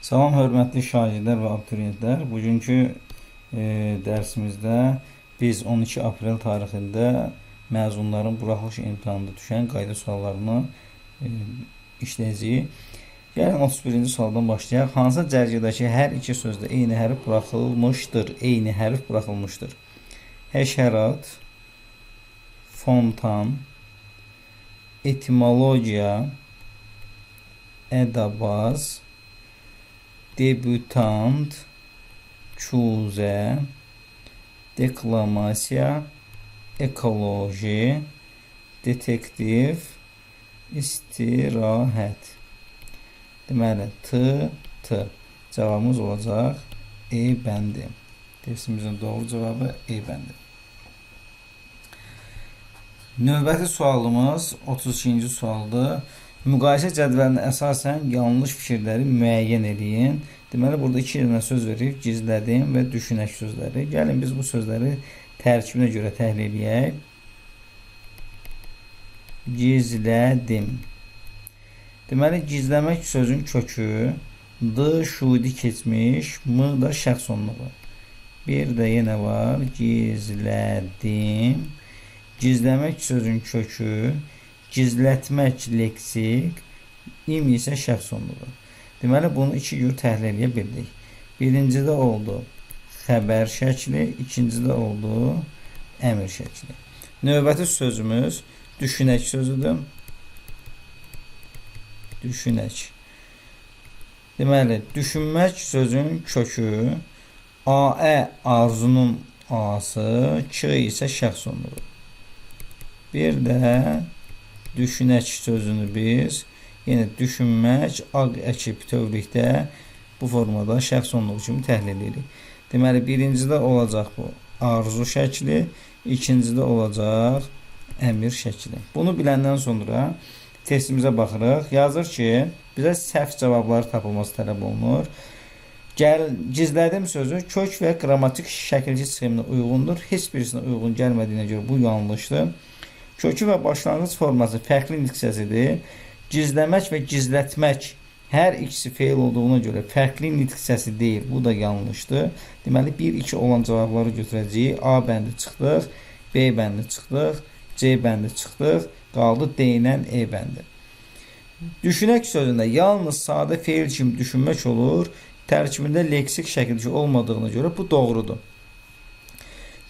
Salam hörmətli şagirdlər və abituriyentlər. Bugünkü dərsimizdə biz 12 aprel tarixində məzunların buraxılış imtahanında düşən qayda suallarını işləyəcəyik. Gəlin 31-ci sualdan başlayaq. Hansı cərgədəki hər iki sözdə eyni hərf buraxılmışdır? Eyni hərf buraxılmışdır. Həşərat, fontan, etimologiya, ədabaz, debütant, çuzə, deklamasiya, ekoloji, detektiv, istirahət. Deməli, T. Cavabımız olacaq E bəndi. Testimizin doğru cavabı E bəndi. Növbəti sualımız 32-ci sualdır. Müqayisə cədvəlinə əsasən yanlış fikirləri müəyyən edin. Deməli, burada iki yerine söz verib, gizlədim və düşünək sözləri. Gəlin biz bu sözləri tərkibinə görə təhlil edək. Gizlədim. Deməli, gizləmək sözün kökü D şudi keçmiş, M da şəxs sonluğu. Bir də yenə var, gizlədim. Gizləmək sözün kökü, gizlətmək leksik, im isə şəxs sonluğu. Deməli, bunu iki cür təhlil edə bildik. Birincidə oldu xəbər şəkli, ikincidə oldu əmr şəkli. Növbəti sözümüz düşünək sözüdür. Düşünək. Deməli, düşünmək sözün kökü, AE arzunun A'sı, K isə şəxs sonluğu. Bir də düşünək sözünü biz yenə düşünmək, aq əki bütövlükdə bu formada şəxs sonluğu kimi təhlil edirik. Deməli, birincidə olacaq bu arzu şəkli, ikincidə olacaq əmir şəkli. Bunu biləndən sonra testimizə baxırıq. Yazır ki, bizə səhv cavabları tapılması tələb olunur. Gizlədim sözü kök və qrammatik şəkilci sxeminə uyğundur. Heç birisinə uyğun gəlmədiyinə görə bu yanlışdır. Kökü və başlanğıc forması fərqli nitqsəsidir. Gizləmək və gizlətmək hər ikisi feil olduğuna görə fərqli nitqsəsi deyil. Bu da yanlışdır. Deməli, 1-2 olan cavabları götürəcəyik. A bəndi çıxdıq, B bəndi çıxdıq, C bəndi çıxdıq, qaldı D ilə E bəndi. Düşünək sözündə yalnız sadə feil kimi düşünmək olur. Tərkibində leksik şəkilci olmadığına görə bu doğrudur.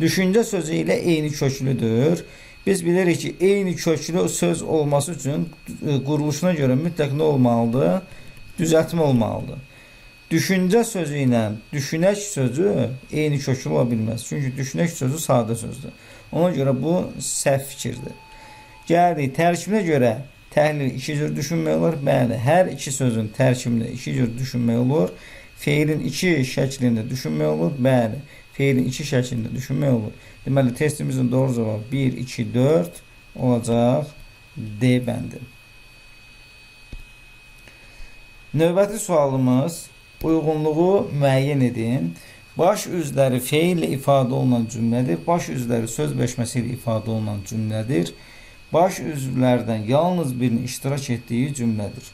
Düşüncə sözü ilə eyni köklüdür. Biz bilirik ki, eyni köklü söz olması üçün quruluşuna görə mütləq nə olmalıdır? Düzəltmə olmalıdır. Düşüncə sözü ilə düşünək sözü eyni köklü ola bilməz. Çünki düşünək sözü sadə sözdür. Ona görə bu səhv fikirdir. Gəldik, tərkibinə görə təhlil iki cür düşünmək olur. Bəli, hər iki sözün tərkibində iki cür düşünmək olur. Feilin iki şəklində düşünmək olur. Bəli, feilin iki şəklində düşünmək olur. Deməli, testimizin doğru cavabı 1, 2, 4 olacaq D bəndi. Növbəti sualımız uyğunluğu müəyyən edin. Baş üzləri feil ilə ifadə olunan cümlədir. Baş üzləri söz birləşməsi ilə ifadə olunan cümlədir. Baş üzvlərdən yalnız birinin iştirak etdiyi cümlədir.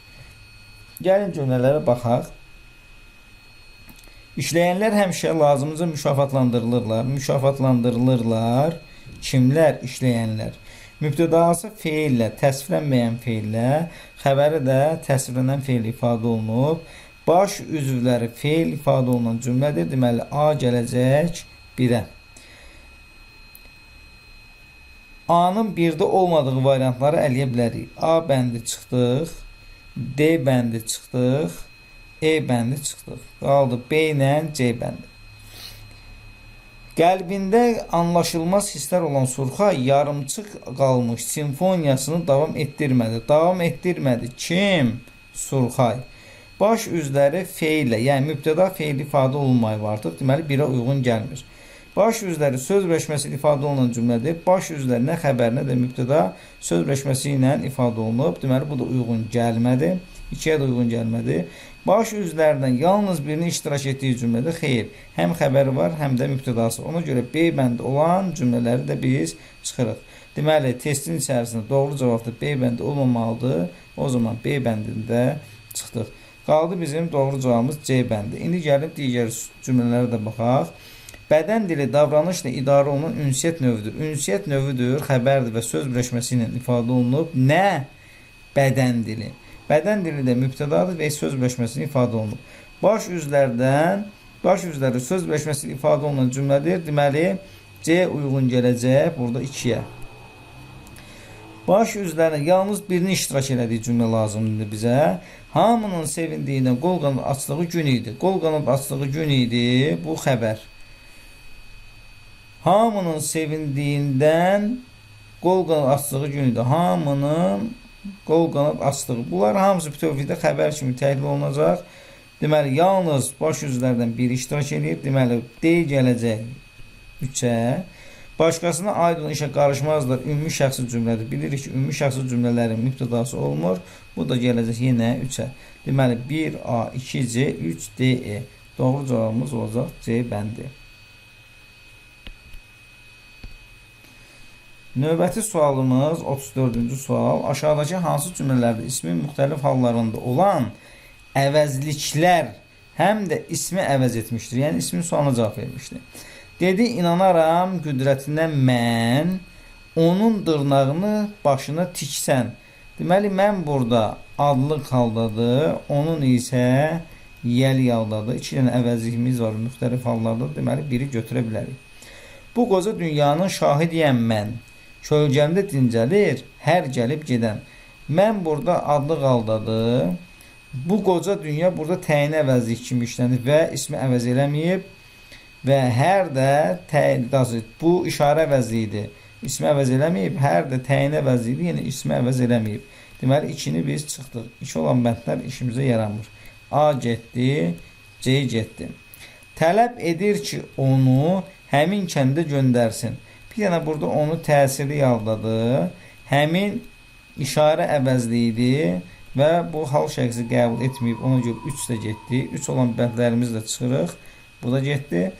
Gəlin cümlələrə baxaq. İşləyənlər həmişə lazımınca mükafatlandırılırlar. Mükafatlandırılırlar. Kimlər? İşləyənlər. Mübtədası feillə, təsvirlənməyən feillə, xəbəri də təsvirlənən feil ifadə olunub. Baş üzvləri feil ifadə olunan cümlədir. Deməli, A gələcək 1-ə. A-nın birdə olmadığı variantları ələyə bilərik. A bəndi çıxdıq, D bəndi çıxdıq, E bəndi çıxdıq. Qaldı B ilə C bəndi. Qəlbində anlaşılmaz hisslər olan Surxay yarımçıq qalmış simfoniyasını davam etdirmədi. Davam etdirmədi. Kim? Surxay. Baş üzləri feillə, yəni mübtəda feil ifadə olunmayı vardır. Deməli, birə uyğun gəlmir. Baş üzləri söz birləşməsi ilə ifadə olunan cümlədir. Baş üzləri nə xəbər, nə də mübtəda söz birləşməsi ilə ifadə olunub. Deməli, bu da uyğun gəlmədi. İkiyə də uyğun gəlmədi. Baş üzvlərdən yalnız birinin iştirak etdiyi cümlədə xeyr. Həm xəbəri var, həm də mübtədası. Ona görə B bəndi olan cümlələri də biz çıxırıq. Deməli, testin içərisində doğru cavabda B bəndi olmamalıdır. O zaman B bəndində çıxdıq. Qaldı bizim doğru cavabımız C bəndi. İndi gəlib digər cümlələrə də baxaq. Bədən dili davranışla idarə olunan ünsiyyət növüdür. Ünsiyyət növüdür, xəbərdir və söz birləşməsi ilə ifadə olunub. Nə? Bədən dili. Bədən dili də mübtədadır və söz birləşməsi ilə ifadə olunub. Baş üzləri söz birləşməsi ilə ifadə olunan cümlədir. Deməli, C uyğun gələcək burada 2-yə. Baş üzlərində yalnız birini iştirak elədiyi cümlə lazımdır bizə. Hamının sevindiyindən qol qanad açdığı gün idi. Qol qanad açdığı gün idi. Bu xəbər. Hamının sevindiyindən qol qanad açdığı gün idi. Hamının qol qanad açdığı. Bunlar hamısı bütövlükdə xəbər kimi təhlil olunacaq. Deməli, yalnız baş üzlərdən biri iştirak edir. Deməli, D gələcək 3-ə. Başqasına aid olan işə qarışmazlar. Ümumi şəxsi cümlədir. Bilirik ki, ümumi şəxsi cümlələrin mübtədası olmur. Bu da gələcək yenə 3-ə. Deməli, 1A, 2C, 3DE. Doğru cavabımız olacaq C bəndi. Növbəti sualımız 34-cü sual. Aşağıdakı hansı cümlələrdə ismin müxtəlif hallarında olan əvəzliklər həm də ismi əvəz etmişdir. Yəni, ismin sualına cavab vermişdir. Dedi, inanaram qüdrətinə mən onun dırnağını başına tiksən. Deməli, mən burada adlıq haldadır, onun isə yəli haldadır. 2 dənə əvəzliyimiz var, müxtəlif hallarda. Deməli, biri götürə bilərik. Bu qoca dünyanın şahidiyəm mən. Kölgəmdə dincəlir, hər gəlib gedən. Mən burada adlıq haldadır. Bu qoca dünya burada təyin əvəzlik kimi işlənir və ismi əvəz eləməyib. Və hər də bu işarə əvəzliyidir. İsmi əvəz eləməyib, hər də təyin əvəzliyidir, yəni ismi əvəz eləməyib. Deməli, 2-ni biz çıxdıq. 2 olan bəndlər işimizə yaramır. A getdi, C getdi. Tələb edir ki, onu həmin kəndə göndərsin. Bir dənə burada onu təsirli haldadır. Həmin işarə əvəzliyidir və bu hal şəxsi qəbul etməyib. Ona görə 3 də getdi. 3 olan bəndlərimiz də çıxırıq. Bu da getdi.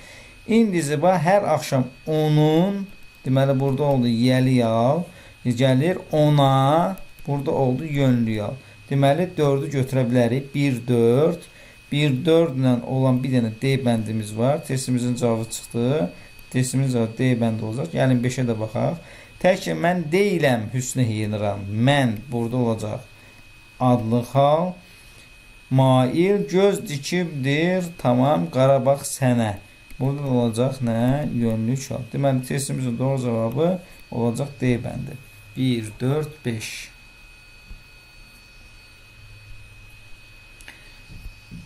İndiziba hər axşam onun, deməli burada oldu yəli yal, gəlir ona, burada oldu yönlü yal. Deməli 4-ü götürə bilərik. 1, 4. 1, 4 ilə olan bir dənə D bəndimiz var. Testimizin cavabı çıxdı. Testimizin cavabı D bəndi olacaq. Gəlin 5-ə də baxaq. Tək ki, mən deyiləm hüsnə yeniram. Mən burada olacaq. Adlı hal. Mail göz dikibdir. Tamam, Qarabağ sənə. Burada da olacaq nə? Yönlü şal. Deməli, testimizin doğru cavabı olacaq D bəndi. 1, 4, 5.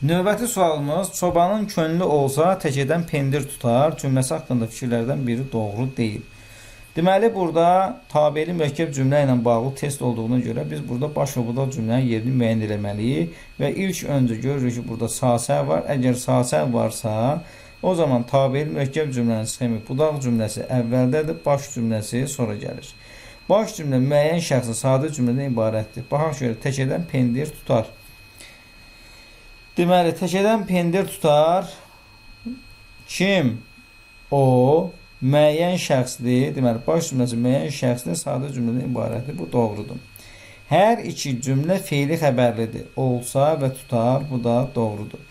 Növbəti sualımız, çobanın könlü olsa təkədən pendir tutar cümləsi haqqında fikirlərdən biri doğru deyil. Deməli, burada tabeli mürəkkəb cümlə ilə bağlı test olduğuna görə biz burada baş və budaq cümlənin yerini müəyyən eləməliyik. Və ilk öncə görürük ki, burada sasər var. Əgər sasər varsa, o zaman tabeli mürəkkəb cümlənin sxemi budaq cümləsi əvvəldədir, baş cümləsi sonra gəlir. Baş cümlə müəyyən şəxsin sadə cümlədən ibarətdir. Baxaq görə təkədən pendir tutar. Deməli, təkədən pendir tutar. Kim? O. Müəyyən şəxsdir. Deməli, baş cümləsi müəyyən şəxsdir, sadə cümlədən ibarətdir. Bu doğrudur. Hər iki cümlə feili xəbərlidir. Olsa və tutar, bu da doğrudur.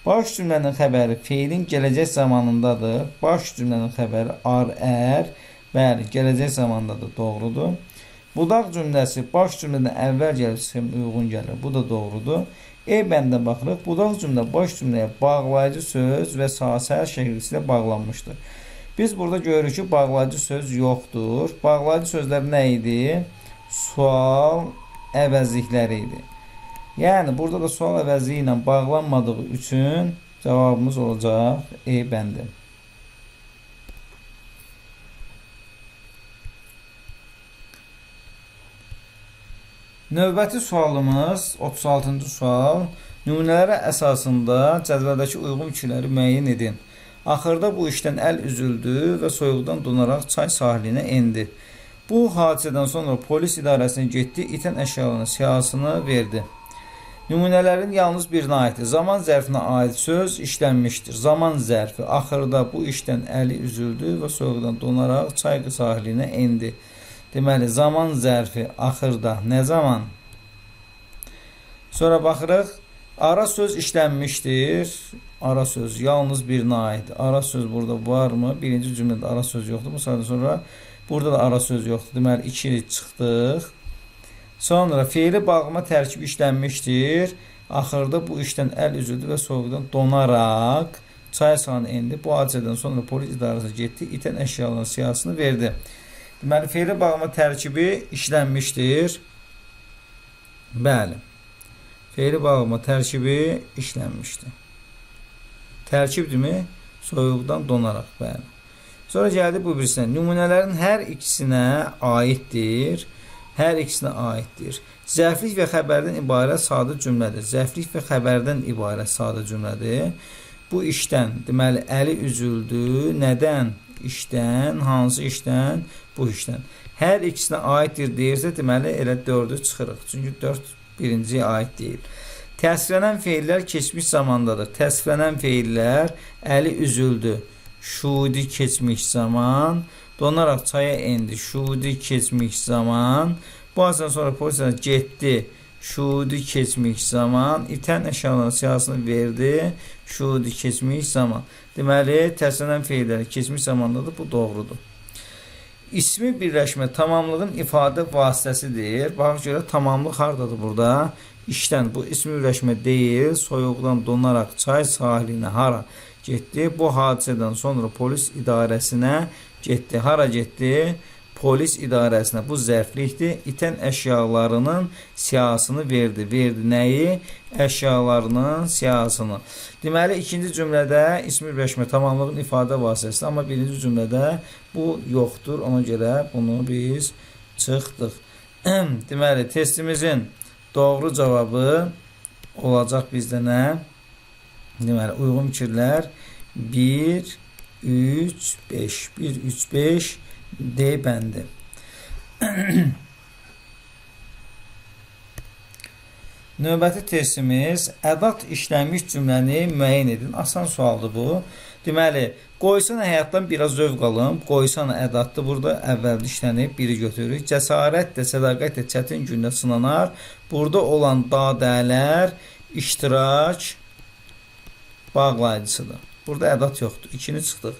Baş cümlənin xəbəri feilin gələcək zamanındadır. Baş cümlənin xəbəri ar, bəli, gələcək zamanındadır, doğrudur. Budaq cümləsi baş cümlədən əvvəl gəlir, sxemə uyğun gəlir. Bu da doğrudur. E bəndə baxırıq. Budaq cümlə baş cümləyə bağlayıcı söz və sasər şəkildə bağlanmışdır. Biz burada görürük ki, bağlayıcı söz yoxdur. Bağlayıcı sözlər nə idi? Sual əvəzlikləri idi. Yəni, burada da sual əvəzliyi ilə bağlanmadığı üçün cavabımız olacaq E bəndi. Növbəti sualımız 36-cı sual. Nümunələrə əsasında cədvəldəki uyğun fikirləri müəyyən edin. Axırda bu işdən əl üzüldü və soyuqdan donaraq çay sahilinə endi. Bu hadisədən sonra polis idarəsinə getdi, itən əşyalarının siyahısını verdi. Nümunələrin yalnız birinə aiddir. Zaman zərfinə aid söz işlənmişdir. Zaman zərfi axırda bu işdən əli üzüldü və soyuqdan donaraq çay sahilinə endi. Deməli, zaman zərfi axırda nə zaman? Sonra baxırıq. Ara söz işlənmişdir. Ara söz yalnız birinə aid. Ara söz burada varmı? Birinci cümlədə ara söz yoxdur. Bu sayıdan sonra burada da ara söz yoxdur. Deməli 2 çıxdıq. Sonra feili bağlama tərkibi işlənmişdir. Axırda bu işdən əl üzüldü və soyuqdan donaraq çay sahanı endi. Bu hadisədən sonra polis idarəsinə getdi. İtən əşyaların siyahısını verdi. Deməli feili bağlama tərkibi işlənmişdir. Bəli. Feili bağlama tərkibi işlənmişdir. Tərkibdirmi? Soyuqdan donaraq. Bəli. Sonra gəldi bu birisinə. Nümunələrin hər ikisinə aiddir. Hər ikisinə aiddir. Zərflik və xəbərdən ibarət sadə cümlədir. Zərflik və xəbərdən ibarət sadə cümlədir. Bu işdən, deməli, əli üzüldü. Nədən? İşdən. Hansı işdən? Bu işdən. Hər ikisinə aiddir deyirsə, deməli, elə 4'ü çıxırıq. Çünki 4 birinciyə aid deyil. Təsvirlənən feillər keçmiş zamandadır. Təsvirlənən feillər əli üzüldü. Şudi keçmiş zaman. Donaraq çaya endi. Şudi keçmiş zaman. Bu azdan sonra polisiyaya getdi. Şudi keçmiş zaman. İtən əşyaların siyahısını verdi. Şudi keçmiş zaman. Deməli, təsvirlənən feillər keçmiş zamandadır. Bu doğrudur. İsmi birləşmə tamamlığın ifadə vasitəsidir. Bax görə tamamlıq hardadır burada? İşdən bu ismi birləşmə deyil. Soyuqdan donaraq çay sahilinə hara getdi? Bu hadisədən sonra polis idarəsinə getdi. Hara getdi? Polis idarəsinə. Bu zərflikdir. İtən əşyalarının siyahısını verdi. Verdi nəyi? Əşyalarının siyahısını. Deməli, ikinci cümlədə ismi birləşmə tamamlığın ifadə vasitəsidir. Amma birinci cümlədə bu yoxdur. Ona görə bunu biz çıxdıq. Deməli, testimizin doğru cavabı olacaq bizdə nə? Deməli, uyğun fikirlər 1, 3, 5. 1, 3, 5 D bəndi. Növbəti testimiz ədat işlənmiş cümləni müəyyən edin. Asan sualdır bu. Deməli, qoysana həyatdan biraz zövq alım. Qoysana ədatdır. Burada əvvəldə işlənib, biri götürürük. Cəsarət də, sədaqət də çətin gündə sınanar. Burada olan dadələr iştirak bağlayıcısıdır. Burada ədat yoxdur. 2-ni çıxdıq.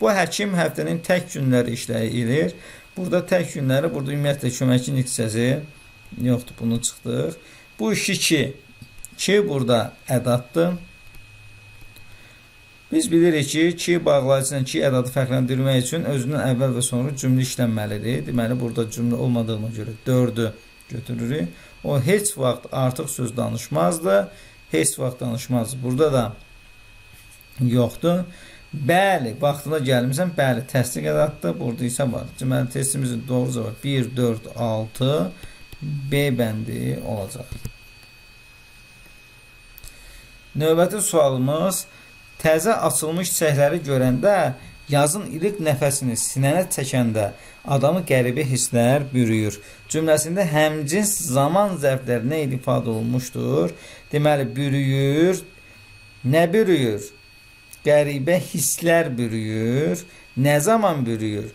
Bu həkim həftənin tək günləri işləyilir. Burada tək günləri, burada ümumiyyətlə köməkçi hissəsi yoxdur. Bunu çıxdıq. Bu işi ki burada ədatdır. Biz bilirik ki bağlayıcısından ki ədadı fərqləndirmək üçün özündən əvvəl və sonra cümlə işlənməlidir. Deməli, burada cümlə olmadığına görə 4'ü götürürük. O heç vaxt artıq söz danışmazdı. Heç vaxt danışmazdı. Burada da yoxdur. Bəli, vaxtında gəlmişsən. Bəli, təsdiq ədatdır. Burada isə var. Deməli, testimizin doğru cavabı 1, 4, 6 B bəndi olacaq. Növbəti sualımız təzə açılmış çiçəkləri görəndə yazın ilk nəfəsini sinənə çəkəndə adamı qəribə hisslər bürüyür. Cümləsində həmcins zaman zərfləri nə ilə ifadə olunmuşdur? Deməli, bürüyür. Nə bürüyür? Qəribə hisslər bürüyür. Nə zaman bürüyür?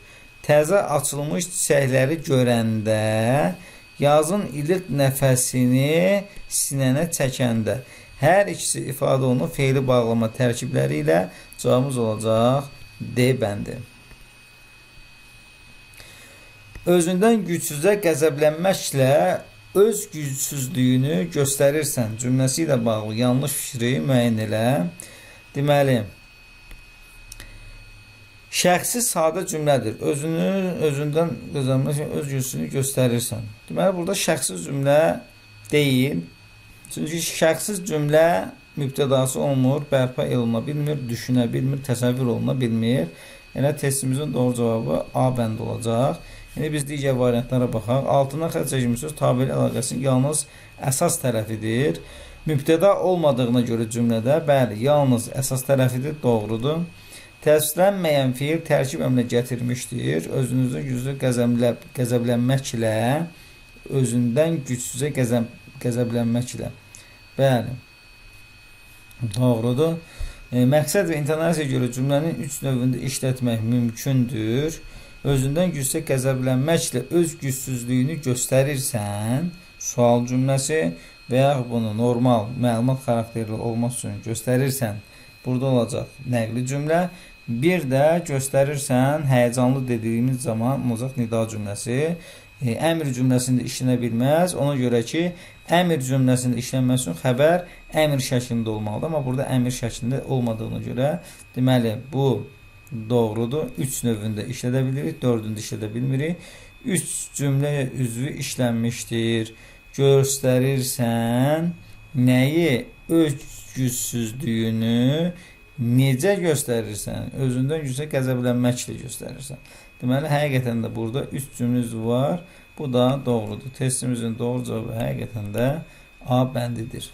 Təzə açılmış çiçəkləri görəndə, yazın ilk nəfəsini sinənə çəkəndə. Hər ikisi ifadə olunur feili bağlama tərkibləri ilə. Cavabımız olacaq D bəndi. Özündən gücsüzə qəzəblənməklə öz gücsüzlüyünü göstərirsən cümləsi ilə bağlı yanlış fikri müəyyən elə. Deməli, şəxsi sadə cümlədir. Özündən qəzəblənmək üçün öz gücsüzlüyünü göstərirsən. Deməli, burada şəxsi cümlə deyil. Çünki şəxsiz cümlə mübtədası olmur, bərpa oluna bilmir, düşünə bilmir, təsəvvür oluna bilmir. Yəni, testimizin doğru cavabı A bəndi olacaq. Yəni, biz digər variantlara baxaq. Altından xətt çəkilmiş söz tabeli əlaqəsinin yalnız əsas tərəfidir. Mübtəda olmadığına görə cümlədə, bəli, yalnız əsas tərəfidir, doğrudur. Təəssüflənməyən fiil tərkib əmrinə gətirmişdir. Özünüzün güclü qəzəblənməklə, özündən gücsüzə qəzəblənməklə. Bəli, doğrudur. Məqsəd və intonasiyaya görə cümlənin 3 növündə işlətmək mümkündür. Özündən gücsüzə qəzəblənməklə öz gücsüzlüyünü göstərirsən, sual cümləsi. və ya bunu normal məlumat xarakterli olması üçün göstərirsən, burada olacaq nəqli cümlə. Bir də göstərirsən, həyəcanlı dediyimiz zaman olacaq nida cümləsi. Əmr cümləsində işlənə bilməz. Ona görə ki, əmr cümləsində işlənməsi üçün xəbər əmr şəklində olmalıdır. Amma burada əmr şəklində olmadığına görə, deməli, bu doğrudur. 3 növündə işlədə bilirik, 4-ündə işlədə bilmirik. 3 cümlə üzvü işlənmişdir. Göstərirsən nəyi? Öz gücsüzlüyünü necə göstərirsən? Özündən gücsə qəzəblənməklə göstərirsən. Deməli, həqiqətən də burada 3 cümlə var. Bu da doğrudur. Testimizin doğru cavabı həqiqətən də A bəndidir.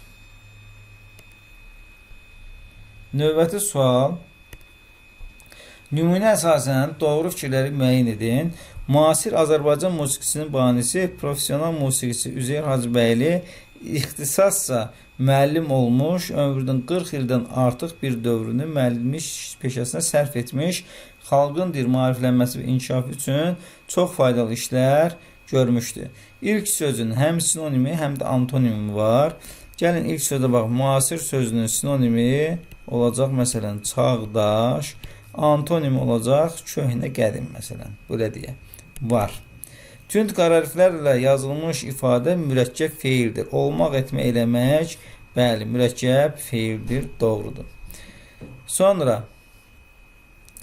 Növbəti sual. Nümunə əsasən doğru fikirləri müəyyən edin. Müasir Azərbaycan musiqisinin banisi, professional musiqiçi Üzeyir Hacıbəyli ixtisasca müəllim olmuş, ömrünün 40 ildən artıq bir dövrünü müəllimlik peşəsinə sərf etmiş, xalqın dil maariflənməsi və inkişafı üçün çox faydalı işlər görmüşdür. İlk sözün həm sinonimi, həm də antonimi var. Gəlin ilk sözə bax, müasir sözünün sinonimi olacaq, məsələn, çağdaş, antonimi olacaq, köhnə qədim, məsələn, belə deyə var. Tünd qara hərflərlə yazılmış ifadə mürəkkəb feildir. Olmaq, etmə, eləmək, bəli, mürəkkəb feildir, doğrudur. Sonra,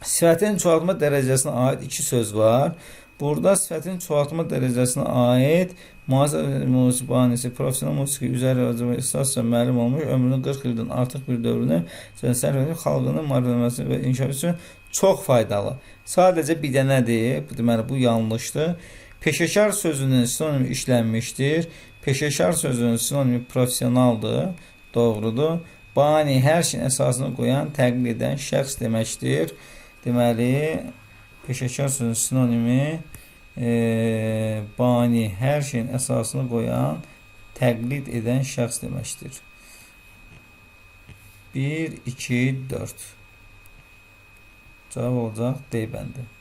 sifətin çoxaltma dərəcəsinə aid 2 söz var. Burada sifətin çoxaltma dərəcəsinə aid müasir banisi, professional musiqi üzəri ixtisasca müəllim olmuş, ömrünün 40 ildən artıq bir dövrünü sərf edib, xalqının maariflənməsi və inkişafı üçün çox faydalı. Sadəcə bir dənədir, deməli bu yanlışdır. Peşəkar sözünün sinonimi işlənmişdir. Peşəkar sözünün sinonimi professionaldır, doğrudur. Bani hər şeyin əsasını qoyan, təqlid edən şəxs deməkdir. Deməli, peşəkar sözünün sinonimi bani hər şeyin əsasını qoyan, təqlid edən şəxs deməkdir. 1, 2, 4. Cavab olacaq D bəndi.